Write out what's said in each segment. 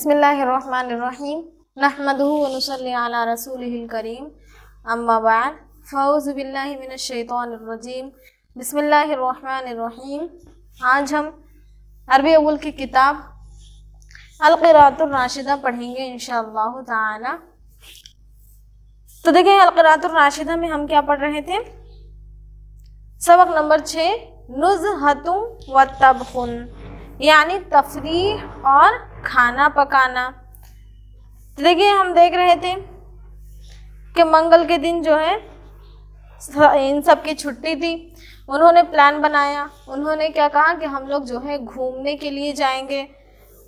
बिस्मिल्लाहिर्रहमानिर्रहीम नहमदुहु व नुसल्ली अला रसूलिहिल करीम अम्मा बाद फ़ऊज़ु बिल्लाहि मिनश शैतानिर रजीम बिस्मिल्लाहिर्रहमानिर्रहीम। आज हम अरबी अव्वल की किताब अल-क़िराअतुर राशिदा पढ़ेंगे इंशाअल्लाह ताला। तो देखिए, अल-क़िराअतुर राशिदा में हम क्या पढ़ रहे थे? सबक नंबर 6 नुज़हतुन व तबख़ुन, यानी तफरीह और खाना पकाना। तो देखिए, हम देख रहे थे कि मंगल के दिन जो है इन सब की छुट्टी थी। उन्होंने प्लान बनाया, उन्होंने क्या कहा कि हम लोग जो है घूमने के लिए जाएंगे,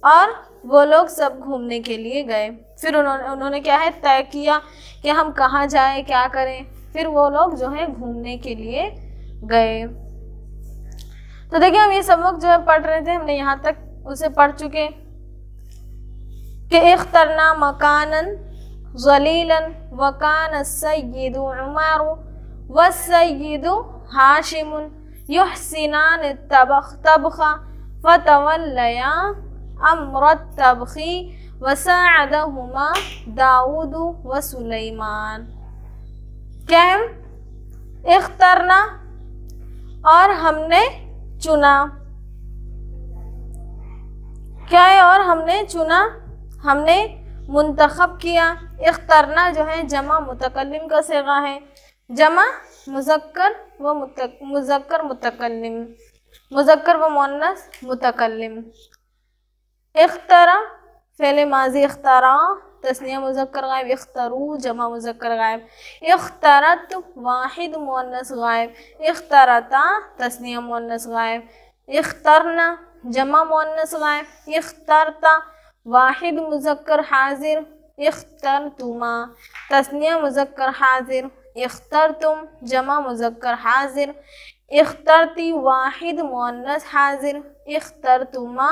और वो लोग सब घूमने के लिए गए। फिर उन्होंने क्या है तय किया कि हम कहाँ जाएं, क्या करें। फिर वो लोग जो है घूमने के लिए गए। तो देखिए, हम ये सबक जो है पढ़ रहे थे, हमने यहाँ तक उसे पढ़ चुके कि इख्तरना मकानन ज़लीलन वकान सय्यिदु उमर व सय्यिदु हाशिमुन युहसिनान तबख़ा फ़तवल्लया अम्रत तबख़ी वसअदहुमा दाऊद व सुलैमान। क्या है? इख्तरना, और हमने चुना। क्या है? और हमने चुना, हमने मुंतखब किया। इख्तरना जो है जमा मुतकल्लिम का सिगा है, जमा मुज़क्कर व मुज़क्कर मुतकल्लिम, मुज़क्कर व मुअन्नस मुतकल्लिम। इख्तरा फ़ेल माज़ी, इख्तरा तस्निया मुज़क्कर गायब, इख्तरू जमा मुज़क्कर गायब, इख्तरत वाहिद मुअन्नस गायब, इख्तरता तस्निया मुअन्नस गायब, इख्तरना जमा मुअन्नस गायब, इख्तरता वाहिद मुज़क्कर हाजिर, इख्तरतुमा तस्निया मुज़क्कर हाजिर, इख्तरतुम जमा मुज़क्कर हाजिर, इख्तरती वाहिद मुअन्नस हाजिर, इख्तरतुमा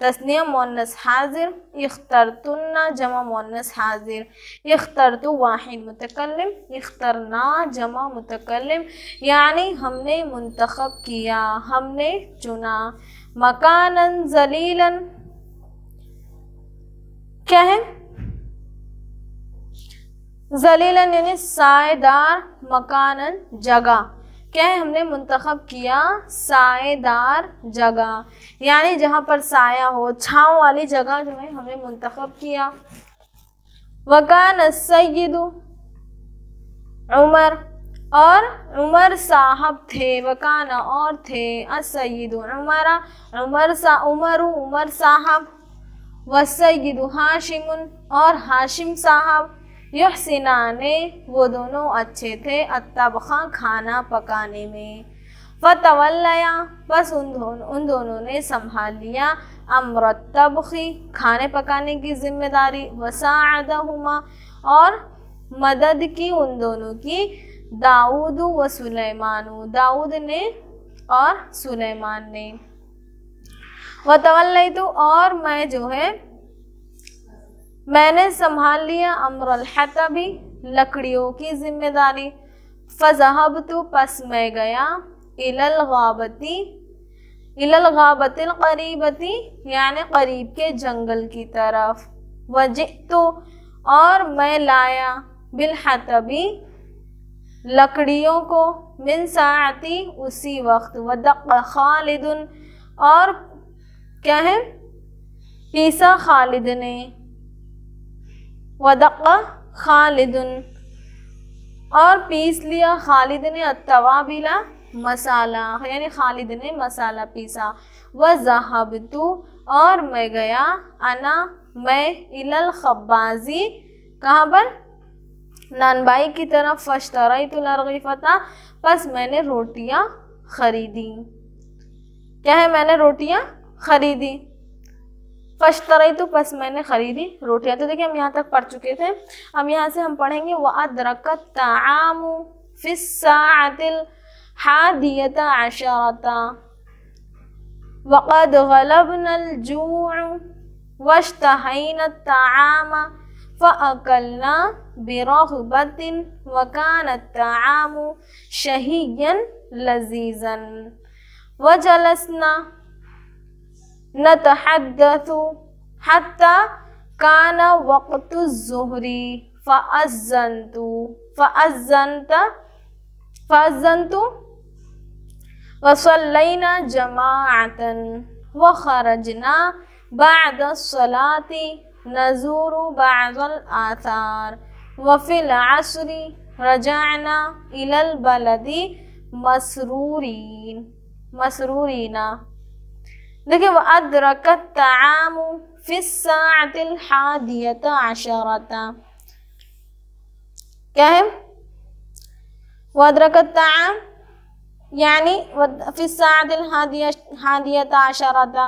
तस्निया मुअन्नस हाजिर, इख्तरतुन्ना जमा मुअन्नस हाजिर, इख्तरतु वाहिद मुतकल्लिम, इख्तरना जमा मुतकल्लिम। यानी हमने मुंतखब किया, हमने चुना। मकानन ज़लीलन, क्या है? ज़लीलन यानी साएदार, मकानन जगह। क्या है? हमने मुंतखब किया साएदार जगह, यानी जहाँ पर साया हो, छाँव वाली जगह जो है हमने मुंतखब किया। वकान सय्यिदु उमर, और उमर साहब थे। वकाना और थे, असय्यिदु उमरा उमर साहब, वसय्यिदु हाशिमुन और हाशिम साहब, युहसिनाने वो दोनों अच्छे थे, अत्तबख़ा खाना पकाने में। फ़तवल्लया बस उन दोनों ने संभाल लिया, अम्रत तबख़ी खाने पकाने की जिम्मेदारी, वसाअदहुमा और मदद की उन दोनों की, दाऊद व सुलैमानु दाऊद ने और सुलैमान ने। वतवल्लैतु और मैं जो है मैंने संभाल लिया, अम्रल हतबी लकड़ियों की जिम्मेदारी, फ़ज़हबतु पस मैं गया, इलल गाबतिल क़रीबती यानी करीब के जंगल की तरफ, वजिअतु और मैं लाया, बिल हतबी लकड़ियों को, मिन साअती उसी वक्त, वदक़ खालिदुन और क्या है? पीसा खालिद ने, वदक़ खालिदुन और पीस लिया खालिद ने, अत्तवाबिला मसाला यानी खालिद ने मसाला पीसा। वज़हबतु और मैं गया, अना मैं, इलल खब्बाज़ी कहाँ पर? नानबाई की तरफ, फ़श्तरैतुल अर्ग़िफ़ता बस मैंने रोटियाँ खरीदी। क्या है? मैंने रोटियाँ खरीदी। फ़श्तरैतु बस मैंने खरीदी रोटियाँ। तो देखिए, हम यहाँ तक पढ़ चुके थे। अब यहाँ से हम पढ़ेंगे व अदरकत ताआमु फ़िस्साअतिल हादियता अशरता वक़द ग़लबनल जूअ वश्तहैना ताआम फ़अकलना बिरग़बतिन वकान ताआमु शहिय्यन लज़ीज़न वजलसना नतहद्दसु हत्ता काना वक़्तु ज़ुहरी फ़अज़्ज़नतु फ़अज़्ज़नतु वसल्लैना जमाअतन व खरजना बअद सलाती नज़ूरु बअदल आथार व फिल अस्री रजअना इलल बलदी मसरूरीना। देखिए व अदरकत ताआमु फिस्साअतिल हादियत अशरता, क्या है व अदरकत ताआम यानी फिस्साअतिल हादियत अशरता,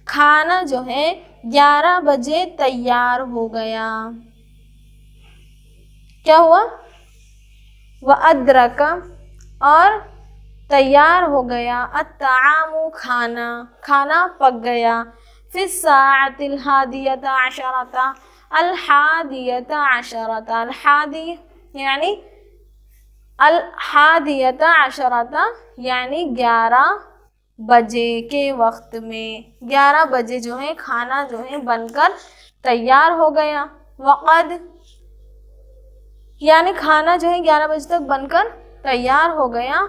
खाना जो है 11 बजे तैयार हो गया। क्या हुआ? व अदरक और तैयार हो गया, अत्ताआमु खाना पक गया, फिस्साअतिल हादियत अशरता अल हादियत अशरता, अल हादी यानी अल हादियत अशरता यानी 11 बजे के वक्त में, 11 बजे जो है खाना जो है बनकर तैयार हो गया। वक़द यानी खाना जो है 11 बजे तक बनकर तैयार हो गया।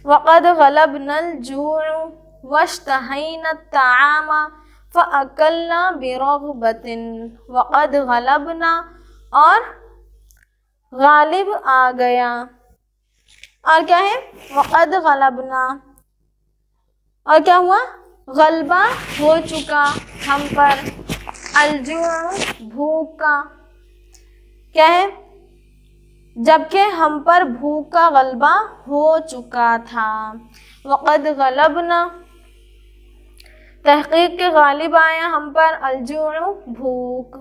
वक़द गलबनल जूअ वश्तहैना ताआमा फ़अकलना बिरग़बतिन। वक़द गलबना और गालिब आ गया, और क्या है वक़द गलबना और क्या हुआ? गलबा हो चुका हम पर, अलजूअ भूख का, क्या है जबकि हम पर भूख का गलबा हो चुका था। वक़द गलबना तहक़ीक़ के गालिब आया हम पर, अलजूअ भूख,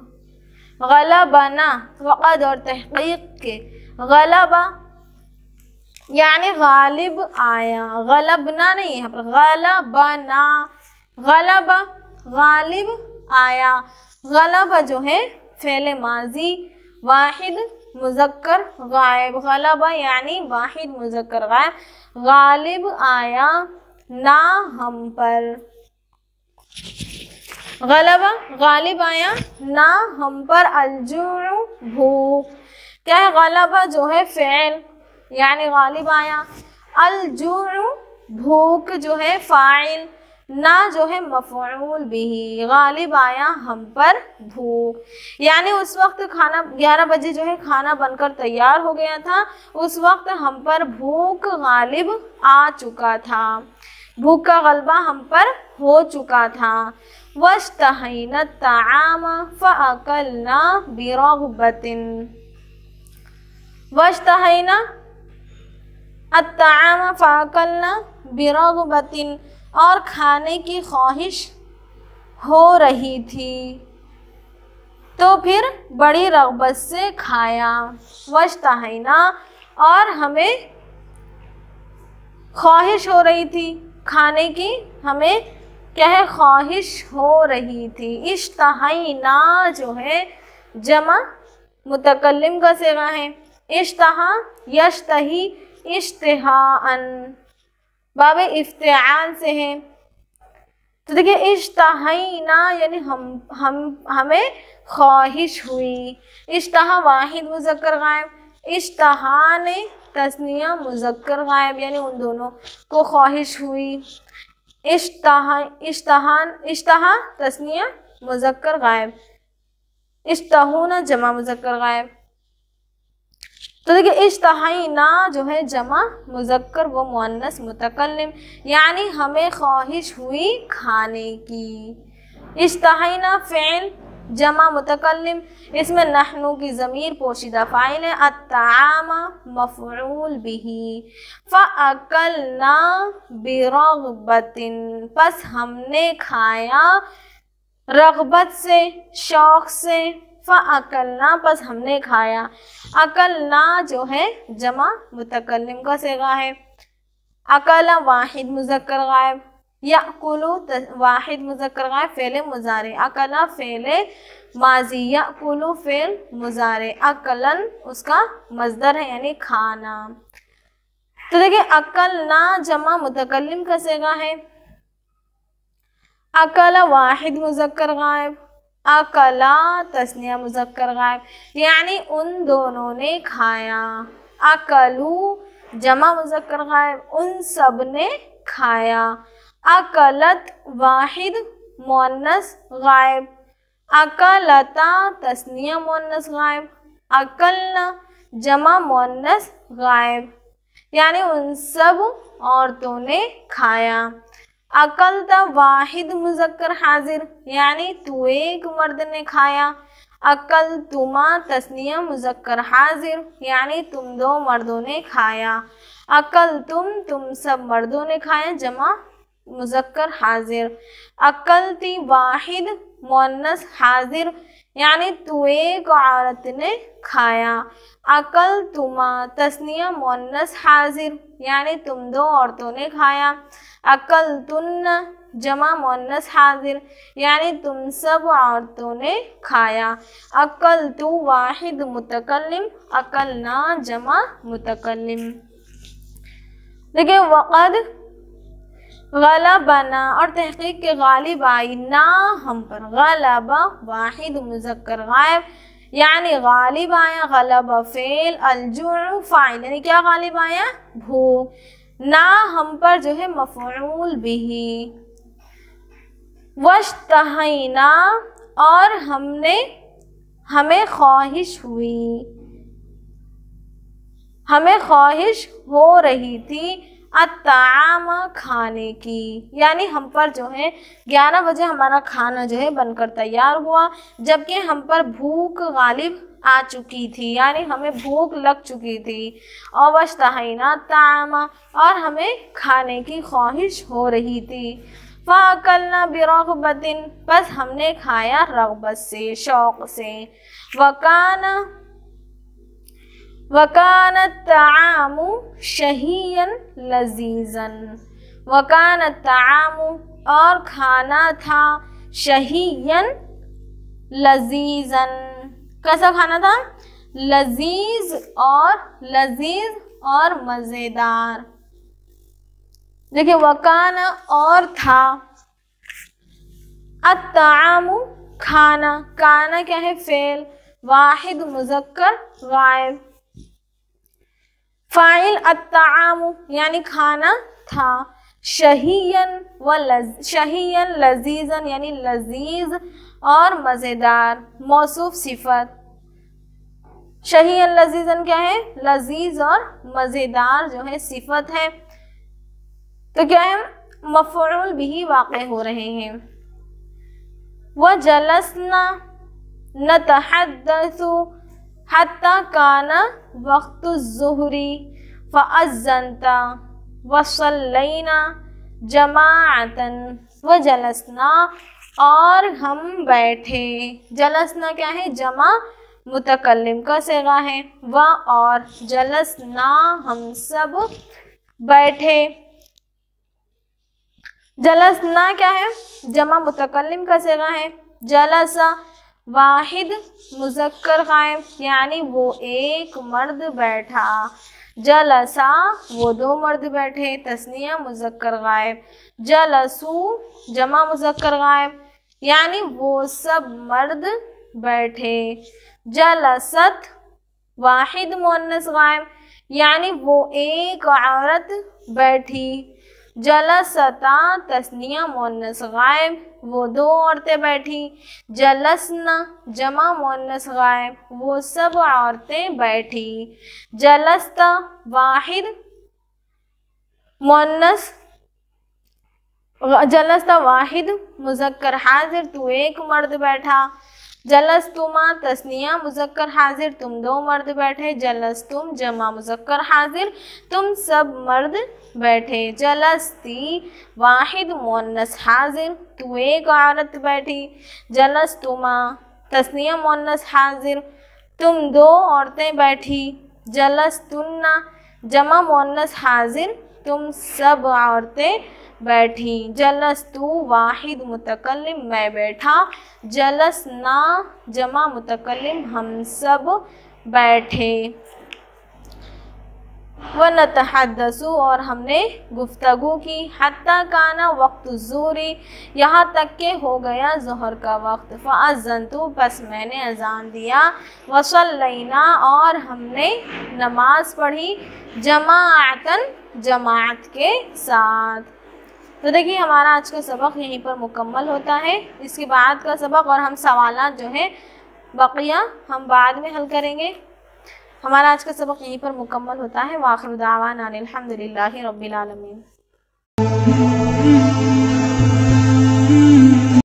गलबना वक़द और तहक़ीक़ के गलबा यानी गालिब आया, गलबना नहीं है यहाँ पर, गलबना, गलबा गालिब आया। गलबा जो है फ़ेल माजी वाहिद मुज़क्कर गायब, गलबा यानी वाहिद मुज़क्कर गायब, गालिब आया ना हम पर, गलबा गालिब आया ना हम पर, अलजूअ भूख, क्या है गलबा जो है फ़ेल यानी गालिब आया, अलजूअ भूख जो है फ़ाइल, ना जो है मफ़ऊल बिही, गालिब आया हम पर भूख। यानी उस वक्त खाना 11 बजे जो है खाना बनकर तैयार हो गया था, उस वक्त हम पर भूख गालिब आ चुका था, भूख का गलबा हम पर हो चुका था। वश्तहैना ताआम फ़अकलना बिरग़बतिन, वश्तहैना अत्ताआम फ़अकलना बिरग़बतिन और खाने की ख्वाहिश हो रही थी तो फिर बड़ी रग़बत से खाया। वश्तहैना और हमें ख्वाहिश हो रही थी खाने की, हमें क्या है ख्वाहिश हो रही थी। इश्तहैना जो है जमा मुतकल्लिम का सिगा है, इश्तहा यश्तही इश्तिहाअन बाब इफ्तिआल से है। तो देखिए इश्तहैना यानी हमें ख्वाहिश हुई, इश्तहा वाहिद मुज़क्कर गायब, इश्तहा ने तस्निया मुज़क्कर गायब यानी उन दोनों को ख्वाहिश हुई। इश्तहा तस्निया मुज़क्कर गायब, इश्तहूना जमा मुज़क्कर गायब। तो देखिए इश्तहैना जो है जमा मुज़क्कर व मुअन्नस मुतकल्लिम यानी हमें ख्वाहिश हुई खाने की। इश्तहैना फ़िल जमा मुतकल्लिम, इसमें नहनु की ज़मीर पोशीदा फ़ाइल है, अत्ताआम मफ़ऊल बिही, फ़अकलना बिरग़बतिन बस हमने खाया रग़बत से शौक़ से, फ़अकलना बस हमने खाया। अकलना जो है जमा मुतकल्लिम का सिगा है, अकला वाहिद मुज़क्कर गायब, याकुलु वाहिद मुज़क्कर गायब फ़ेल मुज़ारे, अकला फ़ेल माजी, याकुलु फ़ेल मुज़ारे, अकलन उसका मज़दर है यानी खाना। तो देखिए अकलना जमा मुतकल्लिम का सिगा है, अकला वाहिद मुज़क्कर गायब, अकला तस्निया मुज़क्कर गायब, यानी उन दोनों ने खाया। अकलू जमा मुज़क्कर गायब, उन सब ने खाया। अकलत वाहिद मुअन्नस गायब, अकलता तस्निया मुअन्नस गायब, अकलना जमा मुअन्नस गायब, यानी उन सब औरतों ने खाया। अकलता वाहिद मुज़क्कर हाजिर, यानी तू एक मर्द ने खाया। अकल तुमा तस्निया मुज़क्कर हाजिर, यानी तुम दो मर्दों ने खाया। अकल तुम सब मर्दों ने खाया, जमा मुज़क्कर हाजिर। अकलती वाहिद मुअन्नस हाजिर, यानी तू एक औरत ने खाया। अकल तुमा तस्निया मुअन्नस हाजिर, यानी तुम दो औरतों ने खाया। अकल तुन्ना जमा मुअन्नस हाजिर, यानी तुम सब औरतों ने खाया। अकल तू वाहिद मुतकल्लिम, अकल ना जमा मुतकल्लिम। देखिए वक़द गलबना और तहक़ीक़ के गालिब आई ना हम पर, गलबा वाहिद मुज़क्कर गायब, यानी गालिब आया। गलबा फ़ेल, अलजुअ फ़ाइल, यानी क्या गालिब आया? भूख। ना हम पर जो है मफ़ऊल बिही। वश्तहैना और हमें ख्वाहिश हुई, हमें ख्वाहिश हो रही थी अत्ताम खाने की, यानी हम पर जो है 11 बजे हमारा खाना जो है बनकर तैयार हुआ, जबकि हम पर भूख गालिब आ चुकी थी, यानी हमें भूख लग चुकी थी। और वश्तहैना तामा और हमें खाने की ख्वाहिश हो रही थी। फ़अकलना बिरग़बतिन बस हमने खाया रग़बत से, शौक़ से। वकान तामु शहीयन लजीज़न, वकान तामु और खाना था, शहीयन लजीज़न कैसा खाना था? लजीज़ और मज़ेदार। देखिए वकान और था, अत्तामु खाना, काना क्या है? फेल, वाहिद मुज़क्कर गायब, फ़ाइल अत्तामु यानी खाना था। शहीयन लजीज़न यानी लजीज़ और मज़ेदार, मौसूफ सिफत। शहीयन लजीज़न क्या है? लजीज़ और मज़ेदार जो है सिफत है, तो क्या है? मफ़ऊल बिही वाक़े हो रहे हैं। व जलसना नतहद्दसु हत्ता काना वक़्तु ज़ुहरी फ़अज़्ज़नता वसल्लैना जमाअतन। व जलसना और हम बैठे, जलसना क्या है? जमा मुतकल्लिम का सेगा है। व और जलसना हम सब बैठे, जलसना क्या है? जमा मुतकल्लिम का सेगा है। जलसा वाहिद मुज़क्कर गायब यानी वो एक मर्द बैठा। जलसा वो दो मर्द बैठे, तस्निया मुज़क्कर गायब। जलसू जमा मुज़क्कर गायब यानी वो सब मर्द बैठे। जलसत वाहिद मुअन्नस गायब यानी वो एक औरत बैठी। जलसता तस्निया मुअन्नस गायब वो दो औरतें बैठी। जलसना जमा मुअन्नस गायब वो सब औरतें बैठी। जलस्ता वाहिद मुअन्नस, जलस्ता वाहिद मुज़क्कर हाजिर तू एक मर्द बैठा। जलस्तुमा तस्निया मुज़क्कर हाजिर तुम दो मर्द बैठे। जलस्तुम जमा मुज़क्कर हाजिर तुम सब मर्द बैठे। जलस्ती वाहिद मुअन्नस हाजिर तू एक औरत बैठी। जलस्तुमा तस्निया मुअन्नस हाजिर तुम दो औरतें बैठी। जलस्तुन्ना जमा मुअन्नस हाजिर तुम सब औरतें बैठी। जलस्तु वाहिद मुतकल्लिम मैं बैठा। जलसना जमा मुतकल्लिम हम सब बैठे। व नतहद्दसु और हमने गुफ्तगू की, हत्ता काना वक्त ज़ुहरी यहाँ तक के हो गया ज़ोहर का वक्त, फ़अज़्ज़नतु बस मैंने अज़ान दिया, वसल्लैना और हमने नमाज पढ़ी, जमाअतन जमात के साथ। तो देखिए हमारा आज का सबक यहीं पर मुकम्मल होता है। इसके बाद का सबक और हम सवालात जो है बकिया हम बाद में हल करेंगे। हमारा आज का सबक यहीं पर मुकम्मल होता है। वाखिर दावाना अनिल हम्दुलिल्लाहि रब्बिल आलमीन।